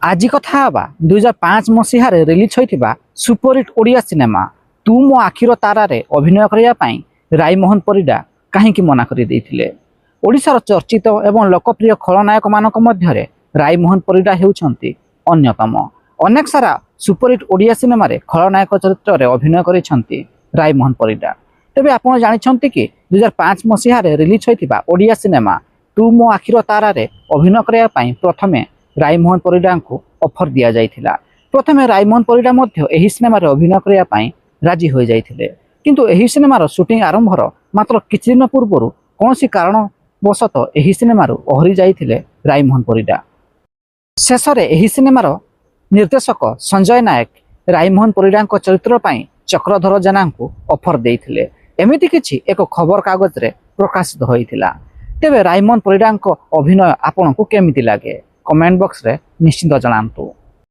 आज कथा हवा 2005 मसीह रिलीज होता सुपरहिट ओडिया सिनेमा तू मो आखिर तारारे अभिनय करने रायमोहन परिडा कहीं मना कर ओडिशार चर्चित एवं लोकप्रिय खलनायक मानक मध्य रायमोहन परिडा हेउछंती अन्यतम। अनेक सारा सुपरहिट ओडिया सिनेमा रे खलनायक चरित्र रे अभिनय करिसेंती रायमोहन परिडा। तेबे आपण जानिछंती कि 2005 मसीह रिलीज होता ओडिया सिनेमा तू मो आखिर तारारे अभिनय करने प्रथमे रायमोहन परिडा को ऑफर दिया जाइथिला। प्रथमे रायमोहन परिडा मध्य एही सिनेमा रे अभिनय करने राजी हो जाइथिले, किंतु एही सिनेमार शूटिंग आरंभर मात्र किछि दिन पूर्व कौन कारणवशत एही सिनेमार ओहरी जाइथिले रायमोहन परिडा। शेष में एही सिनेमार निर्देशक संजय नायक रायमोहन परिडा चरित्र पई चक्रधर जेना को ऑफर देइथिले। एमिति किछि एक खबर कागज रे प्रकाशित होइथिला। तेबे रायमोहन परिडा अभिनय आपन को केमिति लागे कमेंट बॉक्स रे निश्चित जणांतु।